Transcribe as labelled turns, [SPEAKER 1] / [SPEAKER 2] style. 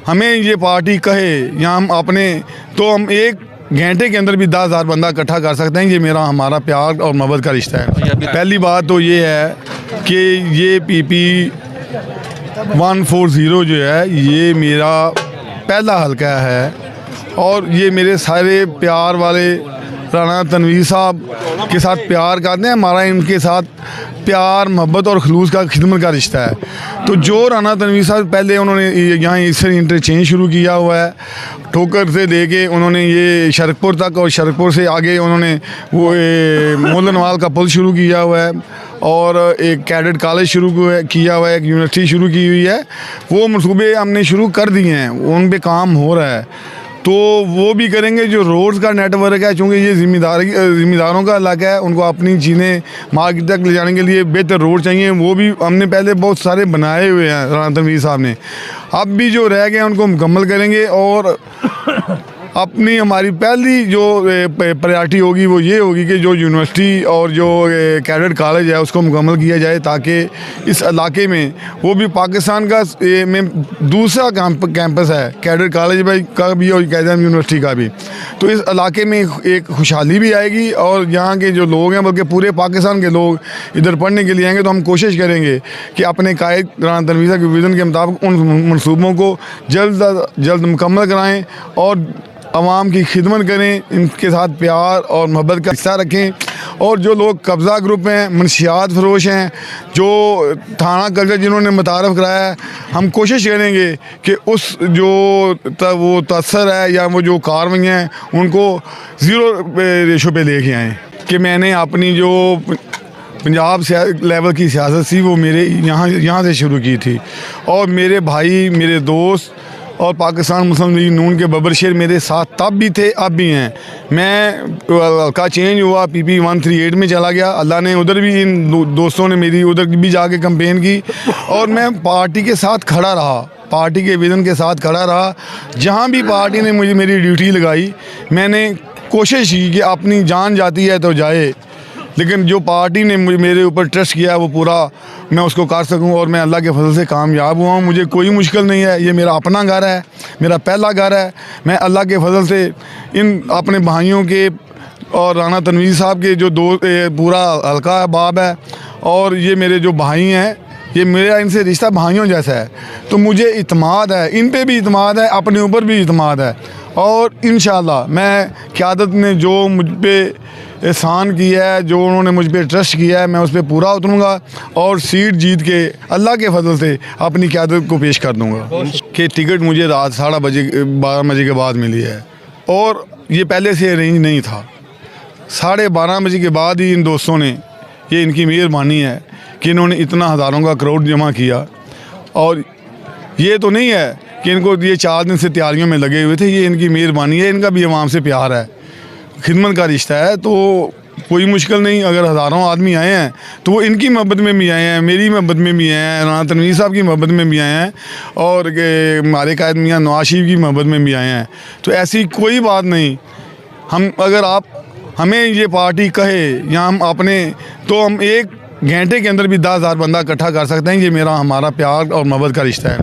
[SPEAKER 1] हमें ये पार्टी कहे या हम अपने, तो हम 1 घंटे के अंदर भी 10,000 बंदा इकट्ठा कर सकते हैं। ये हमारा प्यार और मोहब्बत का रिश्ता है। पहली बात तो ये है कि ये PP 140 जो है ये मेरा पहला हल्का है और ये मेरे सारे प्यार वाले राना तनवीर साहब के साथ प्यार करते हैं। हमारा इनके साथ प्यार मोहब्बत और खलूस का खिदमत का रिश्ता है। तो जो राना तनवीर साहब पहले उन्होंने यहाँ इससे इंटरचेंज शुरू किया हुआ है, ठोकर से लेके उन्होंने ये शरकपुर तक और शरकपुर से आगे उन्होंने वो मोलनवाल का पुल शुरू किया हुआ है और एक कैडेट कॉलेज शुरू किया हुआ है, एक यूनिवर्सिटी शुरू की हुई है। वो मंसूबे हमने शुरू कर दिए हैं, उन पे काम हो रहा है। तो वो भी करेंगे। जो रोड्स का नेटवर्क है, चूँकि ये ज़िम्मेदारों का इलाका है, उनको अपनी चीज़ें मार्केट तक ले जाने के लिए बेहतर रोड चाहिए। वो भी हमने पहले बहुत सारे बनाए हुए हैं राना तनवीर साहब ने। अब भी जो रह गए उनको मुकम्मल करेंगे और अपनी हमारी पहली जो प्रायोरिटी होगी वो ये होगी कि जो यूनिवर्सिटी और जो कैडेट कॉलेज है उसको मुकम्मल किया जाए, ताकि इस इलाके में वो भी पाकिस्तान का में दूसरा कैंपस है कैडेट कॉलेज का भी और कैदम यूनिवर्सिटी का भी। तो इस इलाके में एक खुशहाली भी आएगी और यहाँ के जो लोग हैं, बल्कि पूरे पाकिस्तान के लोग इधर पढ़ने के लिए आएंगे। तो हम कोशिश करेंगे कि अपने कायद राना तनवीर साहब के विज़न के मुताबिक उन मनसूबों को जल्द मुकम्मल कराएँ और आवाम की खिदमत करें, इनके साथ प्यार और मोहब्बत का हिस्सा रखें। और जो लोग कब्ज़ा ग्रुप हैं, मनशियात फरोश हैं, जो थाना कल्चर जिन्होंने मुतारफ़ कराया है, हम कोशिश करेंगे कि उस जो वो तसर है या वो जो कार्रवाई हैं उनको ज़ीरो रेशो पे लेके आएँ। कि मैंने अपनी जो पंजाब लेवल की सियासत थी वो मेरे यहाँ से शुरू की थी और मेरे भाई, मेरे दोस्त और पाकिस्तान मुस्लिम लीग नून के बबर शेर मेरे साथ तब भी थे, अब भी हैं। मैं का चेंज हुआ, PP 138 में चला गया। अल्लाह ने उधर भी इन दोस्तों ने मेरी उधर भी जाके कैंपेन की और मैं पार्टी के साथ खड़ा रहा, पार्टी के विज़न के साथ खड़ा रहा। जहाँ भी पार्टी ने मुझे मेरी ड्यूटी लगाई, मैंने कोशिश की कि अपनी जान जाती है तो जाए, लेकिन जो पार्टी ने मेरे ऊपर ट्रस्ट किया वो पूरा मैं उसको कर सकूं और मैं अल्लाह के फजल से कामयाब हुआ हूं। मुझे कोई मुश्किल नहीं है, ये मेरा अपना घर है, मेरा पहला घर है। मैं अल्लाह के फजल से इन अपने भाइयों के और राना तनवीर साहब के जो पूरा हल्का बाब है और ये मेरे जो भाई हैं, ये मेरा इनसे रिश्ता भाइयों जैसा है। तो मुझे इत्मीनान है, इन पे भी इत्मीनान है, अपने ऊपर भी इत्मीनान है और इंशाअल्लाह मैं क़यादत ने जो मुझ पे एहसान किया है, जो उन्होंने मुझ पर ट्रस्ट किया है, मैं उस पर पूरा उतरूँगा और सीट जीत के अल्लाह के फजल से अपनी क़यादत को पेश कर दूँगा। कि टिकट मुझे रात 12:30 बजे के बाद मिली है और ये पहले से अरेंज नहीं था। 12:30 बजे के बाद ही इन दोस्तों ने, ये इनकी मेहरबानी है कि इन्होंने इतना हज़ारों का क्राउड जमा किया। और ये तो नहीं है कि इनको ये 4 दिन से तैयारियों में लगे हुए थे, ये इनकी मेहरबानी है, इनका भी अवाम से प्यार है, खिदमत का रिश्ता है। तो कोई मुश्किल नहीं, अगर हज़ारों आदमी आए हैं तो वो इनकी मोहब्बत में भी आए हैं, मेरी मोहब्बत में भी आए हैं, राना तनवीर साहब की मोहब्बत में भी आए हैं और हमारे कायद मियां नवाज शरीफ की मोहब्बत में भी आए हैं। तो ऐसी कोई बात नहीं। हम अगर आप हमें ये पार्टी कहे या हम अपने, तो हम 1 घंटे के अंदर भी 10,000 बंदा इकट्ठा कर सकते हैं। ये हमारा प्यार और मोहब्बत का रिश्ता है।